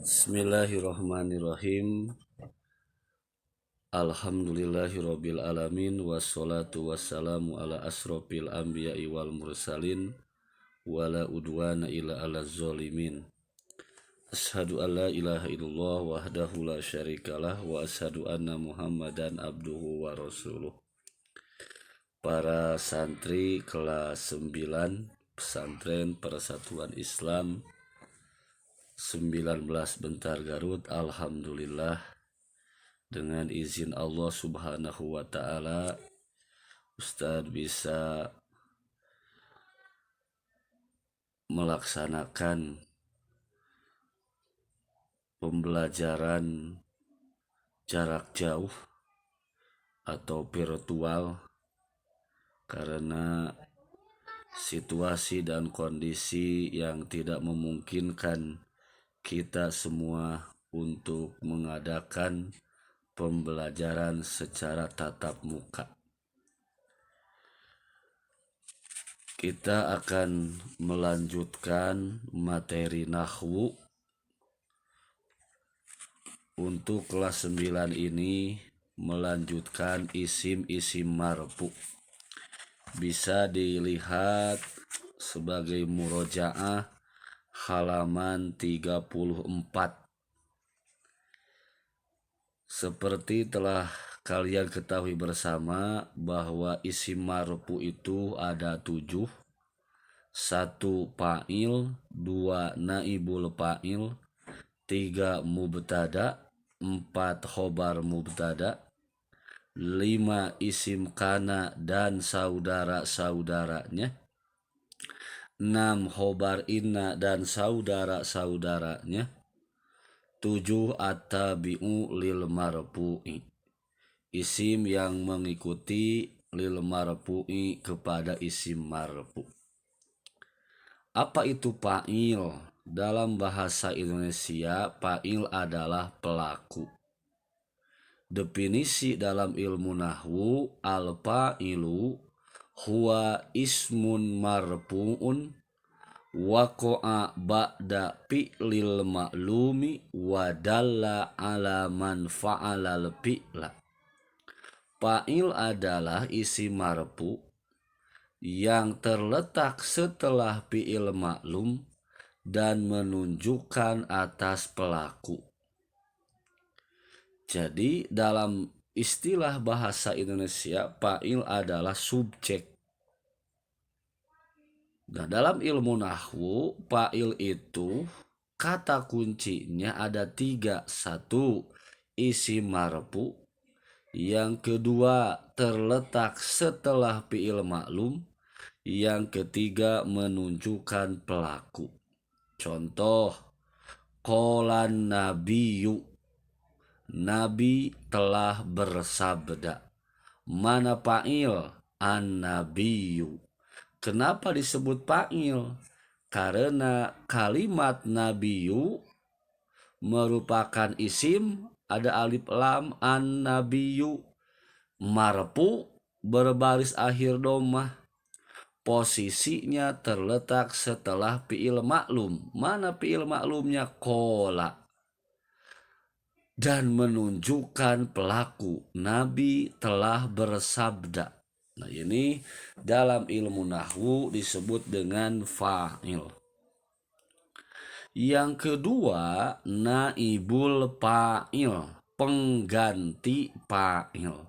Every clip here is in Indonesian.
Bismillahirrahmanirrahim. Alhamdulillahirabbil alamin wassalatu wassalamu ala asrofil anbiya'i wal mursalin wala udwana illa ala zolimin. Ashadu an la ilaha illallah wahdahu la syarikalah wa ashadu anna muhammadan abduhu wa rasuluh. Para santri kelas 9 Pesantren Persatuan Islam 19 Bentar Garut, alhamdulillah dengan izin Allah Subhanahu wa Ta'ala, Ustadz bisa melaksanakan pembelajaran jarak jauh atau virtual karena situasi dan kondisi yang tidak memungkinkan kita semua untuk mengadakan pembelajaran secara tatap muka. Kita akan melanjutkan materi nahwu. Untuk kelas 9 ini melanjutkan isim-isim marfu. Bisa dilihat sebagai murojaah halaman 34. Seperti telah kalian ketahui bersama bahwa isim marfu itu ada 7. 1 fa'il, 2 naibul fa'il, 3 mubtada, 4 khobar mubtada, 5 isim kana dan saudara-saudaranya, 6 khobar inna dan saudara-saudaranya, 7 at-tabi'u lil marfu'i, isim yang mengikuti lil marfu'i kepada isim marfu. Apa itu fa'il? Dalam bahasa Indonesia, fa'il adalah pelaku. Definisi dalam ilmu nahwu, al-fa'ilu huwa ismun marfu'un waqa'a ba'da fi'lil ma'lumi wa dalla ala man fa'alal fi'la. Fa'il adalah isim marfu yang terletak setelah fi'il maklum dan menunjukkan atas pelaku. Jadi dalam istilah bahasa Indonesia, fa'il adalah subjek. Nah, dalam ilmu nahwu, fa'il itu kata kuncinya ada 3. 1 isim marfu, yang kedua terletak setelah fi'il maklum, yang ketiga menunjukkan pelaku. Contoh, qolan nabiyyu, Nabi telah bersabda. Mana fa'il? An-nabiyyu. Kenapa disebut fa'il? Karena kalimat nabiyyu merupakan isim, ada alif lam, an-nabiyyu, marfu, berbaris akhir dhammah. Posisinya terletak setelah fi'il maklum. Mana fi'il maklumnya? Qola. Dan menunjukkan pelaku. Nabi telah bersabda. Nah, ini dalam ilmu nahwu disebut dengan fa'il. Yang kedua, naibul fa'il, pengganti fa'il.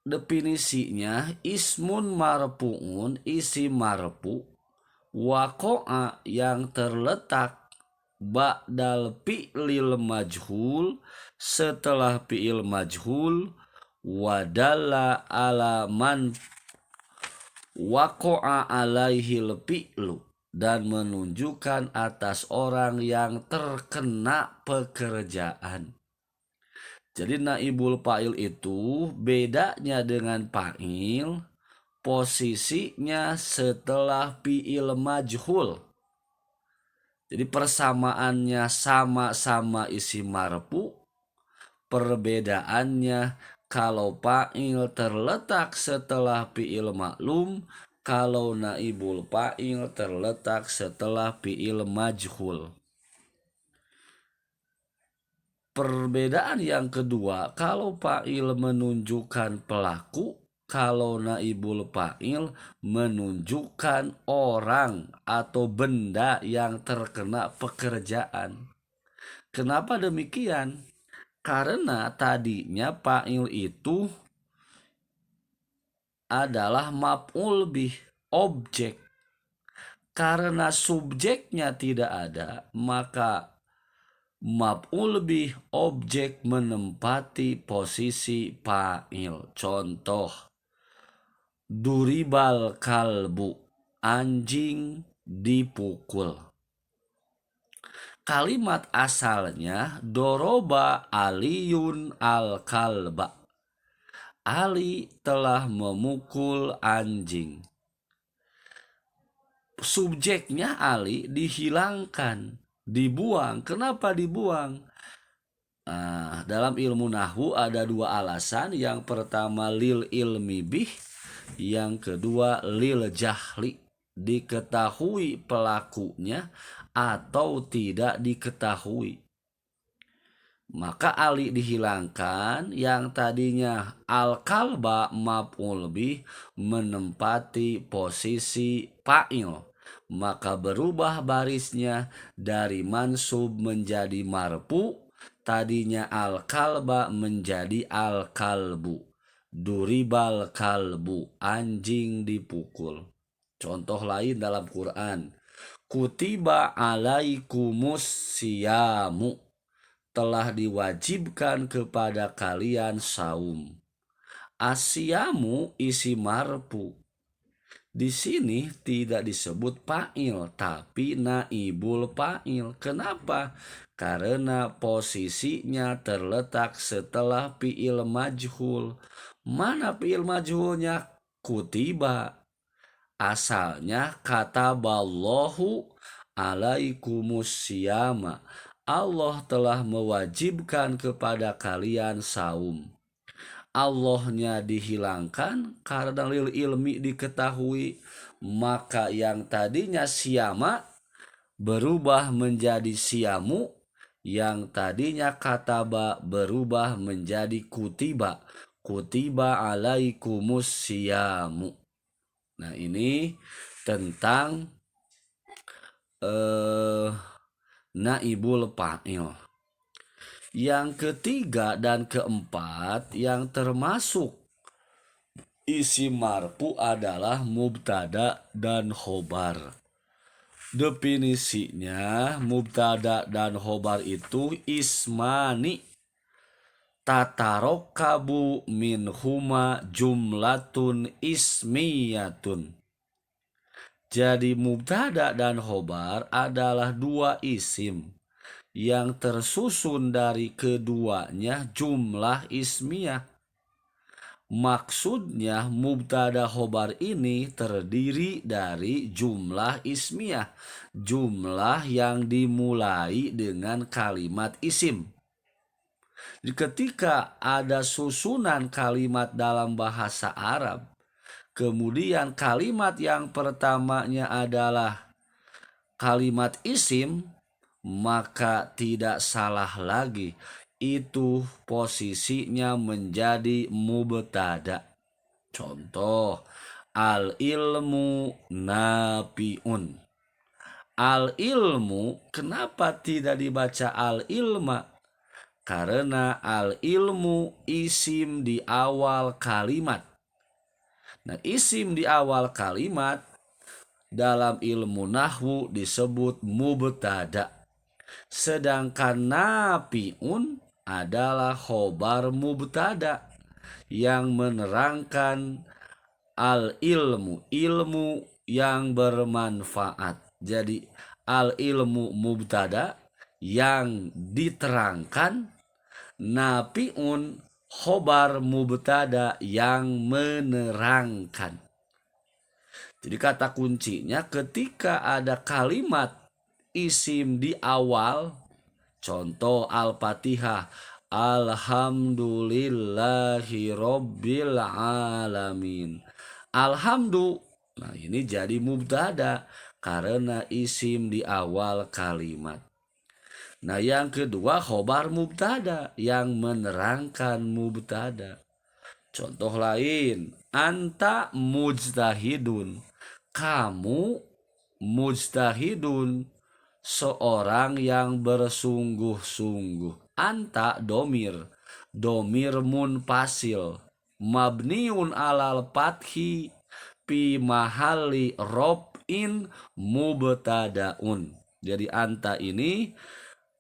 Definisinya, ismun marfu'un, isim marfu, waqa'a yang terletak ba'dal fi'lil majhul, setelah fi'il majhul, wadalla ala man waqa'a alaihil fi'lu, dan menunjukkan atas orang yang terkena pekerjaan. Jadi naibul fa'il itu bedanya dengan fa'il, posisinya setelah fi'il majhul. Jadi persamaannya sama-sama isim marfu, perbedaannya kalau fa'il terletak setelah fi'il maklum, kalau naibul fa'il terletak setelah fi'il majhul. Perbedaan yang kedua, kalau fa'il menunjukkan pelaku, kalau naibul fa'il menunjukkan orang atau benda yang terkena pekerjaan. Kenapa demikian? Karena tadinya fa'il itu adalah maf'ul bih, objek. Karena subjeknya tidak ada, maka maf'ul bih, objek, menempati posisi fa'il. Contoh, duribal kalbu, anjing dipukul. Kalimat asalnya doroba aliyun al kalba. Ali telah memukul anjing. Subjeknya Ali dihilangkan, dibuang. Kenapa dibuang? Dalam ilmu nahwu ada dua alasan. Yang pertama lil ilmi bih, yang kedua lil jahli, diketahui pelakunya atau tidak diketahui. Maka Ali dihilangkan, yang tadinya al-kalba maf'ul bih menempati posisi fa'il, maka berubah barisnya dari mansub menjadi marfu. Tadinya al-kalba menjadi al-kalbu. Duribal kalbu, anjing dipukul. Contoh lain dalam Quran, kutiba alaikumus siyamu, telah diwajibkan kepada kalian saum. Asyamu isi marfu. Di sini tidak disebut fa'il tapi naibul fa'il. Kenapa? Karena posisinya terletak setelah fi'il majhul. Mana fi'il majhulnya? Kutiba. Asalnya kataballahu alaikumus siyama. Allah telah mewajibkan kepada kalian saum. Allahnya dihilangkan karena lil ilmi diketahui, maka yang tadinya siyama berubah menjadi siyamu, yang tadinya kataba berubah menjadi kutiba. Kutiba alaikumus siyamu. Nah, ini tentang naibul fa'il. Yang ketiga dan keempat yang termasuk isim marfu adalah mubtada dan khobar. Definisinya, mubtada dan khobar itu ismani tatarokabu minhuma jumlatun ismiyatun. Jadi mubtada dan khobar adalah dua isim yang tersusun dari keduanya jumlah ismiyah. Maksudnya mubtada khobar ini terdiri dari jumlah ismiyah, jumlah yang dimulai dengan kalimat isim. Ketika ada susunan kalimat dalam bahasa Arab, kemudian kalimat yang pertamanya adalah kalimat isim, maka tidak salah lagi, itu posisinya menjadi mubtada. Contoh, al ilmu nafiun. Al ilmu, kenapa tidak dibaca al ilma? Karena al ilmu isim di awal kalimat. Nah, isim di awal kalimat dalam ilmu nahwu disebut mubtada. Sedangkan nafiun adalah khobar mubtada yang menerangkan al ilmu, ilmu yang bermanfaat. Jadi al ilmu mubtada yang diterangkan, nafiun khobar mubtada yang menerangkan. Jadi kata kuncinya ketika ada kalimat isim di awal, contoh Al-Fatihah, alhamdulillahi rabbil alamin. Alhamdu Nah, ini jadi mubtada karena isim di awal kalimat. Nah, yang kedua khobar mubtada yang menerangkan mubtada. Contoh lain, anta mujtahidun. Kamu mujtahidun, seorang yang bersungguh-sungguh. Anta domir, domir munfasil, mabniun alal fathi fi mahalli robin mubtadaun. Jadi anta ini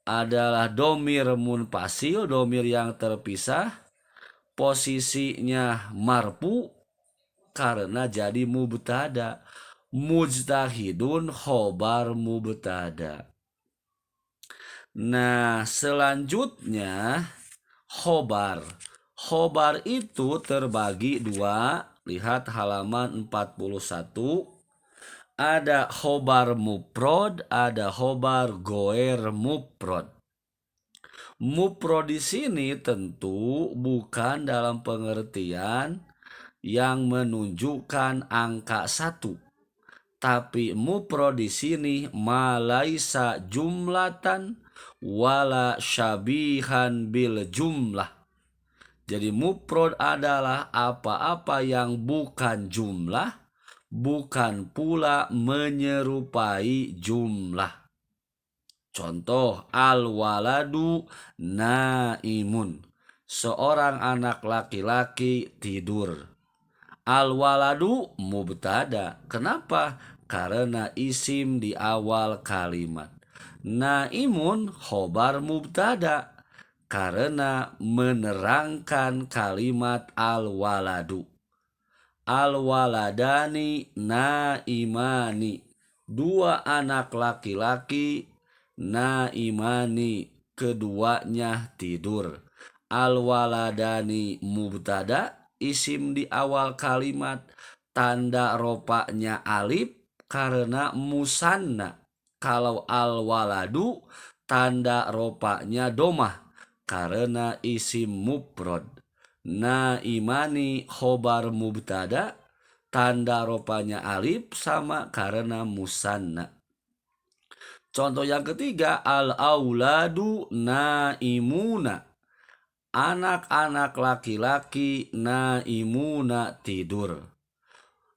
adalah domir munfasil, domir yang terpisah, posisinya marfu karena jadi mubtada. Mujtahidun khobar mubtada. Nah, selanjutnya khobar. Khobar itu terbagi dua. Lihat halaman 41. Ada khobar muprod, ada khobar goer muprod. Muprod di sini tentu bukan dalam pengertian yang menunjukkan angka 1. Tapi muprod di sini malaisa jumlatan wala syabihan bil jumlah. Jadi muprod adalah apa-apa yang bukan jumlah, bukan pula menyerupai jumlah. Contoh, al-waladu naimun. Seorang anak laki-laki tidur. Al-waladu mubtada. Kenapa? Karena isim di awal kalimat. Naimun khobar mubtada. Karena menerangkan kalimat al-waladu. Al-waladani naimani. Dua anak laki-laki naimani. Keduanya tidur. Al-waladani mubtada, isim di awal kalimat, tanda ropanya alif karena musanna. Kalau al-waladu tanda ropanya domah karena isim mufrad. Naimani khobar mubtada, tanda ropanya alif sama karena musanna. Contoh yang ketiga, al-auladu naimuna. Anak-anak laki-laki naimuna tidur.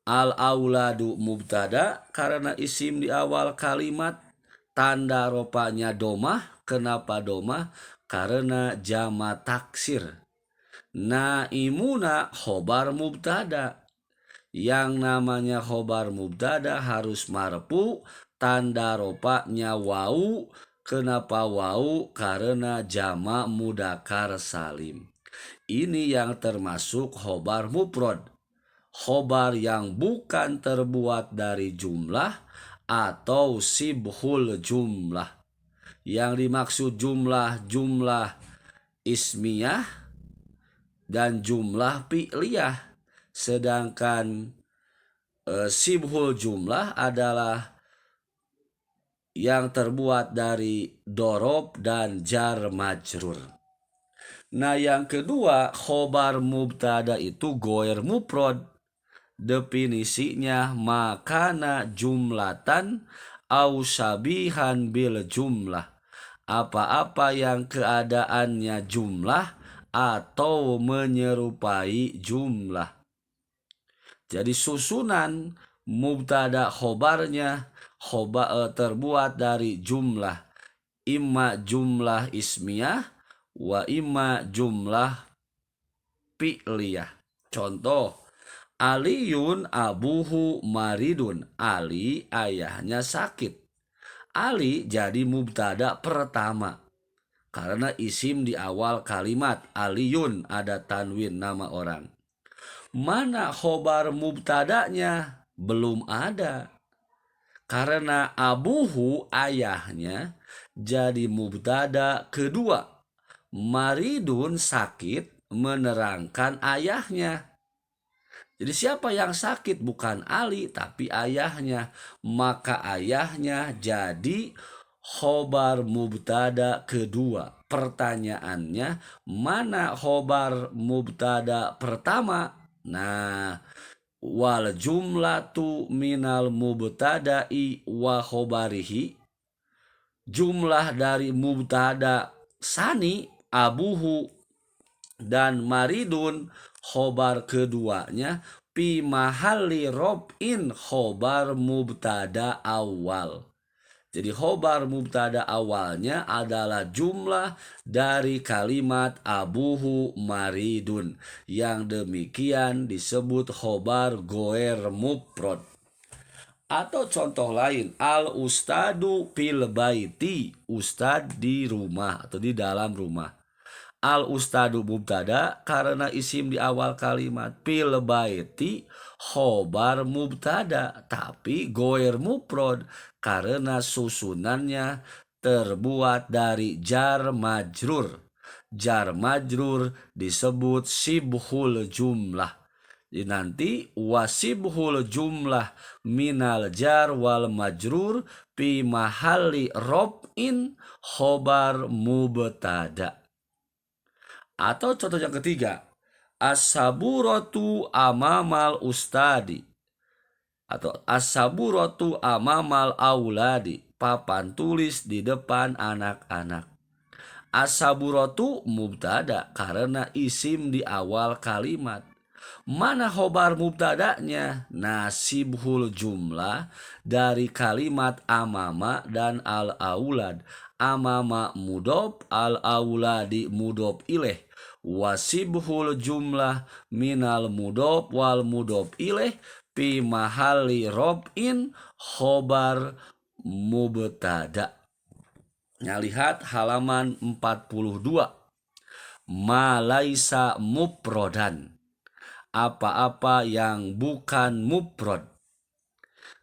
Al-auladu mubtada karena isim di awal kalimat, tanda ropanya domah. Kenapa domah? Karena jama taksir. Naimuna khobar mubtada. Yang namanya khobar mubtada harus marfu, tanda ropanya wau. Kenapa wau? Karena jama mudakar salim. Ini yang termasuk khobar mufrad. Khobar yang bukan terbuat dari jumlah atau sibhul jumlah. Yang dimaksud jumlah ismiyah dan jumlah fi'liyah. Sedangkan sibhul jumlah adalah yang terbuat dari dorob dan jar majrur. Nah, yang kedua, khobar mubtada itu goer mufrad. Definisinya makana jumlatan au syabihan bil jumlah. Apa-apa yang keadaannya jumlah atau menyerupai jumlah. Jadi susunan mubtada khobarnya terbuat dari jumlah. Imma jumlah ismiyah wa imma jumlah fi'liyah. Contoh, Aliyun abuhu maridun. Ali ayahnya sakit. Ali jadi mubtada pertama karena isim di awal kalimat. Aliyun ada tanwin nama orang. Mana khobar mubtadanya? Belum ada. Karena abuhu ayahnya jadi mubtada kedua. Maridun sakit menerangkan ayahnya. Jadi siapa yang sakit? Bukan Ali tapi ayahnya. Maka ayahnya jadi khobar mubtada kedua. Pertanyaannya, mana khobar mubtada pertama? Nah, wal jumlatu minal mubtada'i wa khobarihi, jumlah dari mubtada sani abuhu dan maridun khobar keduanya pi mahalli robin khobar mubtada awal. Jadi khobar mubtada awalnya adalah jumlah dari kalimat abuhu maridun. Yang demikian disebut khobar goer mufrad. Atau contoh lain, al ustadu fil baiti, ustad di rumah atau di dalam rumah. Al ustadu mubtada karena isim di awal kalimat, fil baiti khobar mubtada tapi goer mufrad karena susunannya terbuat dari jar majrur. Jar majrur disebut sibhul jumlah. Jadi nanti wasibhul jumlah minal jar wal majrur fi mahalli robin khobar mubtada. Atau contoh yang ketiga, as-saburatu amamal ustadi atau as-saburatu amamal auladi, papan tulis di depan anak-anak. As-saburatu mubtada karena isim di awal kalimat. Mana khobar mubtadanya? Nasibhul jumlah dari kalimat amama dan al-aulad. Amama mudob, al-auladi mudob ileh. Wasibhul jumlah minal mudob wal mudob ileh fi mahalli robin khobar mubtada. Nah, lihat halaman 42. Malaisa mufrodan, apa-apa yang bukan mufrad.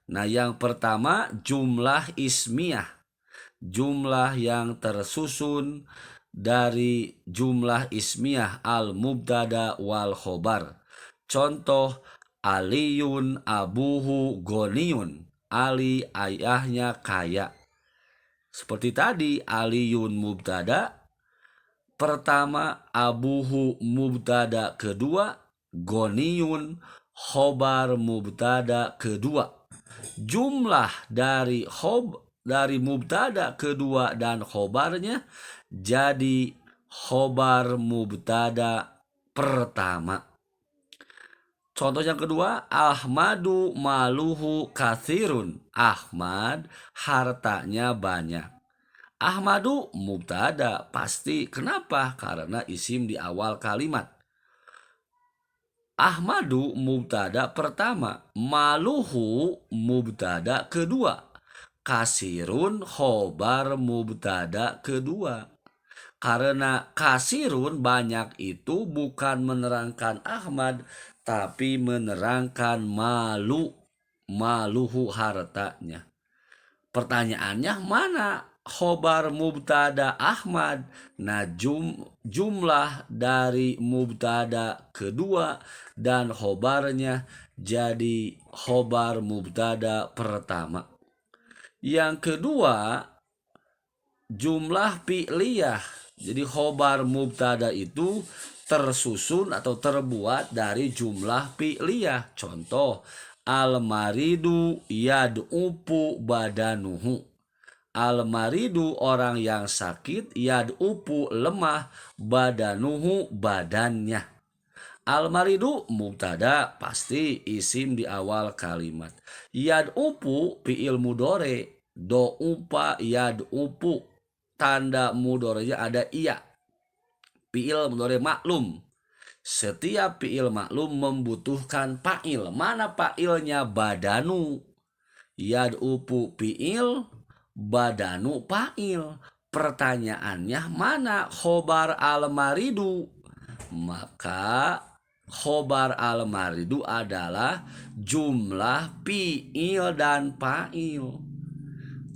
Nah, yang pertama jumlah ismiyah, jumlah yang tersusun dari jumlah ismiyah al mubtada wal khobar. Contoh, aliyun abuhu goniyun, Ali ayahnya kaya. Seperti tadi, aliyun mubtada pertama, abuhu mubtada kedua, goniyun khobar mubtada kedua. Jumlah dari mubtada kedua dan khobarnya jadi khobar mubtada pertama. Contoh yang kedua, Ahmadu maluhu kathirun. Ahmad hartanya banyak. Ahmadu mubtada pasti. Kenapa? Karena isim di awal kalimat. Ahmadu mubtada pertama, maluhu mubtada kedua, kasirun khobar mubtada kedua. Karena kasirun banyak itu bukan menerangkan Ahmad tapi menerangkan maluhu hartanya. Pertanyaannya, mana khobar mubtada Ahmad? Nah, jumlah dari mubtada kedua dan khobarnya jadi khobar mubtada pertama. Yang kedua, jumlah fi'liyah. Jadi khobar mubtada itu tersusun atau terbuat dari jumlah fi'liyah. Contoh, al-maridu yad'upu badanuhu. Al-maridu orang yang sakit, yad'upu lemah, badanuhu badannya. Al-maridu mubtada pasti isim di awal kalimat. Yad'upu fi'il mudore, do'upa yad'upu. Tanda mudorenya ada iya. Fi'il mudore maklum. Setiap fi'il maklum membutuhkan fa'il. Mana fa'ilnya? Badanu. Yad'upu fi'il, badanu fa'il. Pertanyaannya, mana khobar al-maridu? Maka khobar al-maridu adalah jumlah fi'il dan fa'il.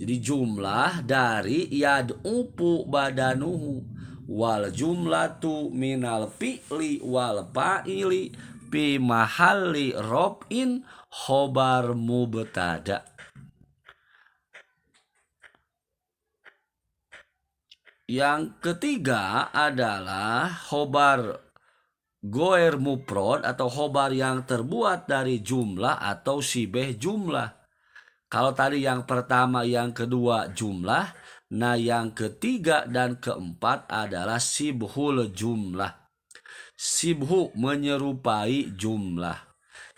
Jadi jumlah dari yad'upu badanuhu wal jumlatu minal fi'li wal fa'ili fi mahalli robin khobar mubtada. Yang ketiga adalah khobar goer mufrad atau khobar yang terbuat dari jumlah atau sibeh jumlah. Kalau tadi yang pertama, yang kedua jumlah, nah yang ketiga dan keempat adalah sibhul jumlah. Sibhu menyerupai jumlah.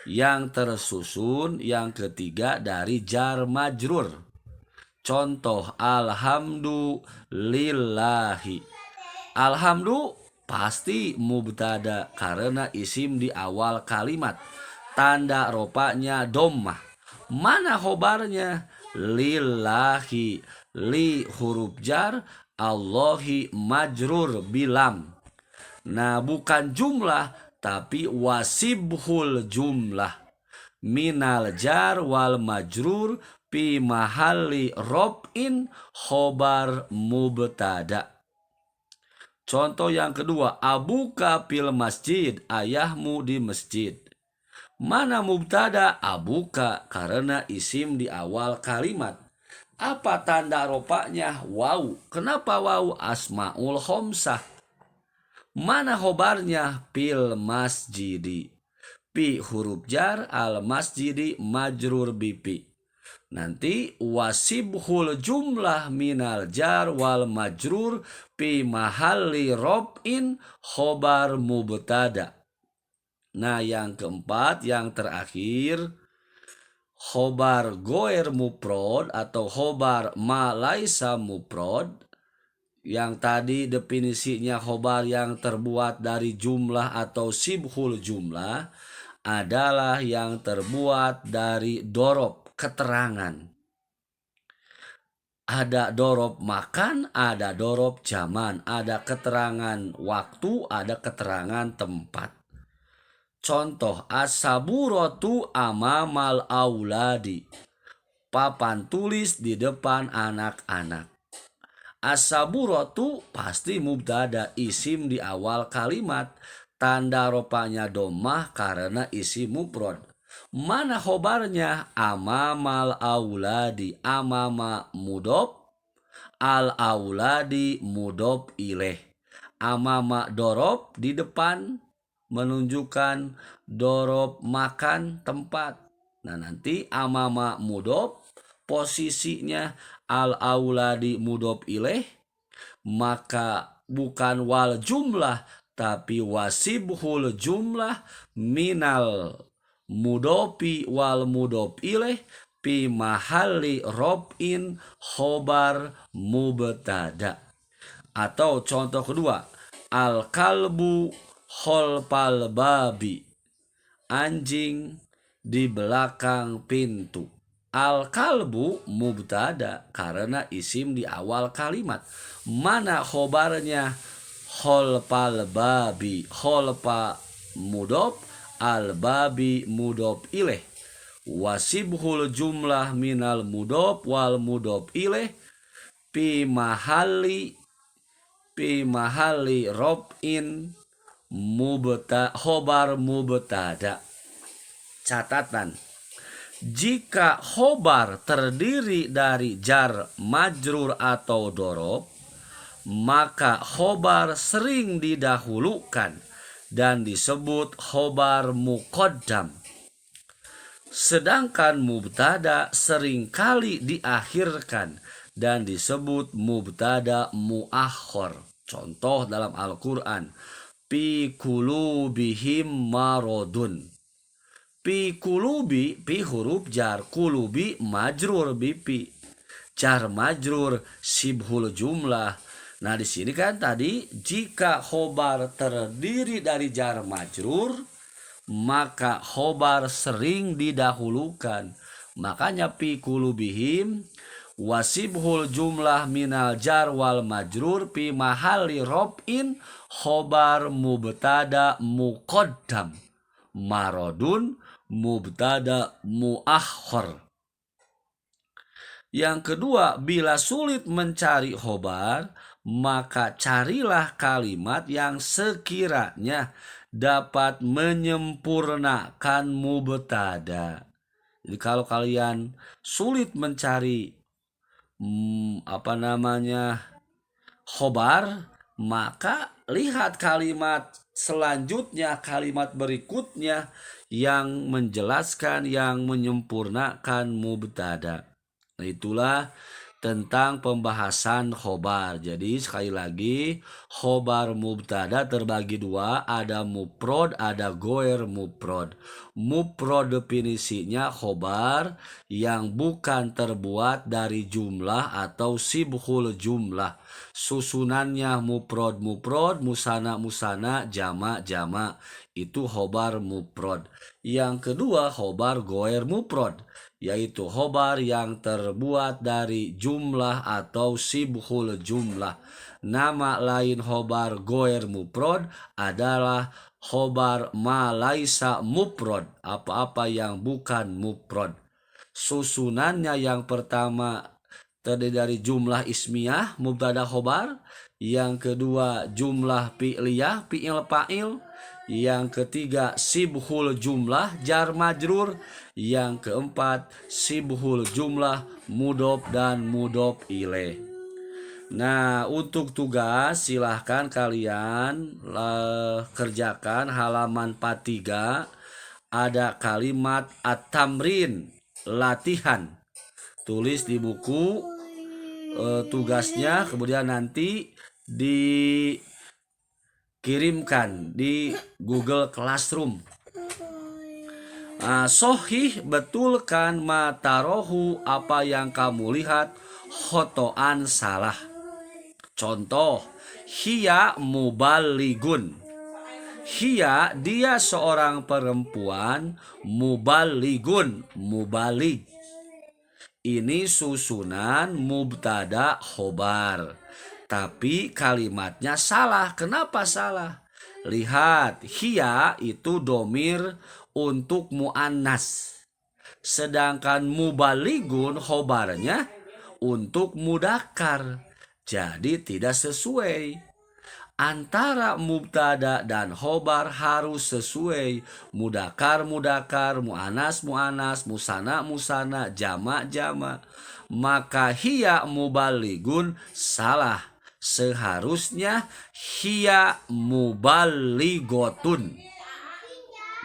Yang tersusun yang ketiga dari jar majrur. Contoh alhamdulillahi. Alhamdulillah pasti mubtada karena isim di awal kalimat. Tanda ropanya dommah. Mana khobarnya? Lillahi. Li huruf jar, Allahi majrur bilam. Nah, bukan jumlah tapi wasibhul jumlah. Minal jar wal majrur fi mahalli robin khobar mubtada. Contoh yang kedua, abuka fil masjid, ayahmu di masjid. Mana mubtada? Abuka karena isim di awal kalimat. Apa tanda ropanya? Waw. Kenapa waw? Asmaul khomsah. Mana khobarnya? Fil masjidi. Pi huruf jar, al masjidi majrur bipi. Nanti wasibhul jumlah minal jar wal majrur pi mahalli robin khobar mubtada. Nah yang keempat, yang terakhir, khobar goer mufrad atau khobar ma laisa mufrad. Yang tadi definisinya khobar yang terbuat dari jumlah atau sibhul jumlah adalah yang terbuat dari dorob, keterangan. Ada dorob makan, ada dorob zaman, ada keterangan waktu, ada keterangan tempat. Contoh as-saburatu amamal auladi. Papan tulis di depan anak-anak. As-saburatu pasti mubtada, isim di awal kalimat. Tanda ropanya domah karena isim mufrad. Mana khobarnya? Amamal auladi. Amama mudob, al auladi mudob ileh. Amama dorob di depan menunjukkan dorob makan tempat. Nah nanti amama mudob posisinya al auladi mudob ileh, maka bukan wal jumlah tapi wasibhul jumlah minal mudopi wal mudob ileh pi mahalli robin khobar mubtada. Atau contoh kedua, al kalbu kholpal babi. Anjing di belakang pintu. Al kalbu mubtada karena isim di awal kalimat. Mana khobarnya? Kholpal babi. Kholpa mudob, al babi mudob ileh. Wasibhul jumlah minal mudob wal mudob ileh pi mahalli robin khobar mubtada. Catatan, jika khobar terdiri dari jar majrur atau dorob, maka khobar sering didahulukan dan disebut khobar muqaddam. Sedangkan mubtada seringkali diakhirkan dan disebut mubtada muakhor. Contoh dalam Al-Quran, pi kulubihim marodun. Pi kulubi, pi huruf jar, kulubi majrur bipi. Jar majrur sibhul jumlah. Nah di sini kan tadi jika khobar terdiri dari jar majrur, maka khobar sering didahulukan. Makanya pi kulubihim wasibhul jumlah minal jar wal majrur pi mahalli robin khobar mubtada muqaddam. Marodun mubtada muakhor. Yang kedua, bila sulit mencari khobar, maka carilah kalimat yang sekiranya dapat menyempurnakan mubtada. Jadi kalau kalian sulit mencari khobar, maka lihat kalimat selanjutnya, kalimat berikutnya yang menjelaskan, yang menyempurnakan mubtada. Nah, itulah tentang pembahasan khobar. Jadi sekali lagi, khobar mubtada terbagi dua, ada muprod, ada goer muprod. Muprod definisinya khobar yang bukan terbuat dari jumlah atau sibhul jumlah. Susunannya muprod muprod, musana musana, jama jama. Itu khobar muprod. Yang kedua khobar goer muprod, yaitu khobar yang terbuat dari jumlah atau sibhul jumlah. Nama lain khobar goer muprod adalah khobar ma laisa muprod, apa-apa yang bukan muprod. Susunannya yang pertama terdiri dari jumlah ismiyah mubtada khobar, yang kedua jumlah fi'liyah fi'il fa'il, yang ketiga sibhul jumlah jar majrur, yang keempat sibhul jumlah mudhof dan mudhof ilaih. Nah, untuk tugas silahkan kalian kerjakan halaman 43, ada kalimat at-tamrin, latihan. Tulis di buku tugasnya, kemudian nanti dikirimkan di Google Classroom. Sohih, betulkan matarohu, apa yang kamu lihat, khotoan, salah. Contoh, hiya mubaligun. Hiya, dia seorang perempuan, mubaligun, mubalig. Ini susunan mubtada khobar, tapi kalimatnya salah. Kenapa salah? Lihat, hiya itu domir untuk muannas, sedangkan mubaligun khobarnya untuk mudakar. Jadi tidak sesuai. Antara mubtada dan khobar harus sesuai. Mudakar mudakar, muanas muanas, musana musana, jama jama. Maka hiya mubaligun salah. Seharusnya hiya mubaligotun.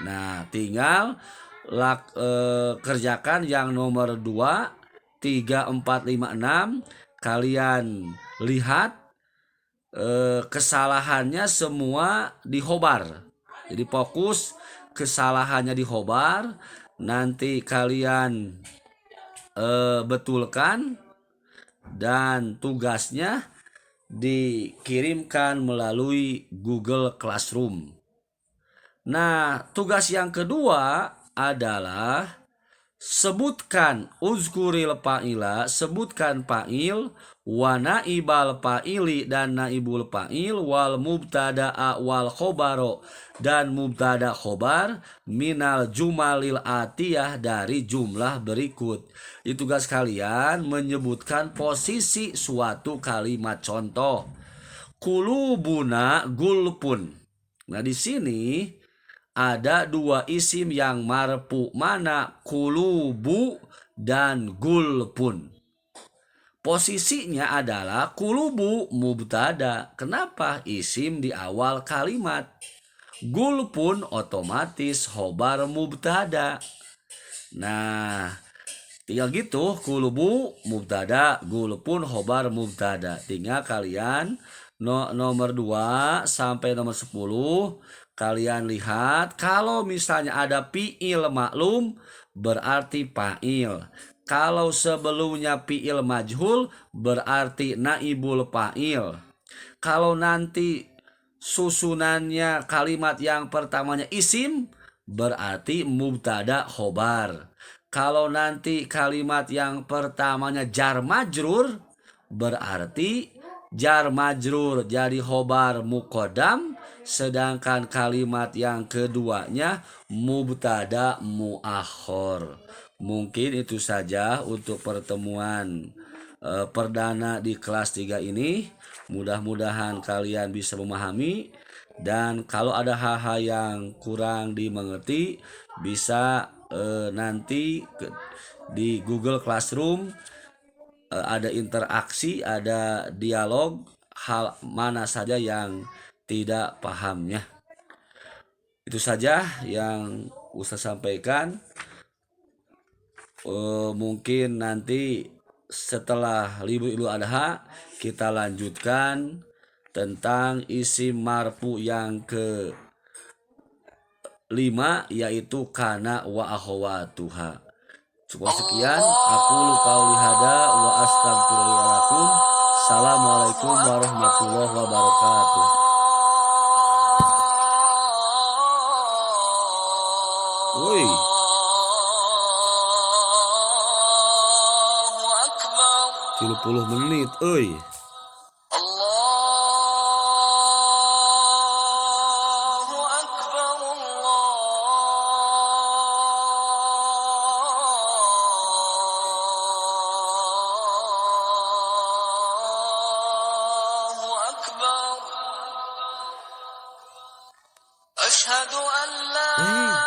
Nah, tinggal kerjakan yang nomor 2, 3, 4, 5, 6. Kalian lihat kesalahannya semua di khobar. Jadi fokus kesalahannya di khobar. Nanti kalian betulkan dan tugasnya dikirimkan melalui Google Classroom. Nah, tugas yang kedua adalah sebutkan uzkuril fa'ila, sebutkan fa'il, wa naibal fa'ili dan naibul fa'il, wal mubtada'a wal khobaro dan mubtada khobar, minal jumalil atiyah dari jumlah berikut. Di tugas kalian menyebutkan posisi suatu kalimat contoh. Kulubuna gulpun. Nah, di sini ada dua isim yang marfu, mana kulubu dan gulpun. Posisinya adalah kulubu mubtada. Kenapa? Isim di awal kalimat. Gulpun otomatis khobar mubtada. Nah, tinggal gitu, kulubu mubtada, gulpun khobar mubtada. Tinggal kalian nomor 2 sampai nomor 10 kalian lihat, kalau misalnya ada fi'il maklum berarti fa'il. Kalau sebelumnya fi'il majhul berarti naibul fa'il. Kalau nanti susunannya kalimat yang pertamanya isim berarti mubtada khobar. Kalau nanti kalimat yang pertamanya jar majrur berarti jar majrur jadi khobar muqaddam, sedangkan kalimat yang keduanya mubtada muakhor. Mungkin itu saja untuk pertemuan perdana di kelas 3 ini. Mudah-mudahan kalian bisa memahami, dan kalau ada hal-hal yang kurang dimengerti bisa nanti di Google Classroom ada interaksi, ada dialog, hal mana saja yang tidak pahamnya. Itu saja yang Ustaz sampaikan. Mungkin nanti setelah libur Idul Adha kita lanjutkan tentang isim marfu yang ke 5, yaitu kana wa akhawatuha. Cukup sekian, aku qauli hada wa astagfirullahaladzim. Assalamualaikum warahmatullahi wabarakatuh. Woi, 30 menit, oi. أشهد أن لا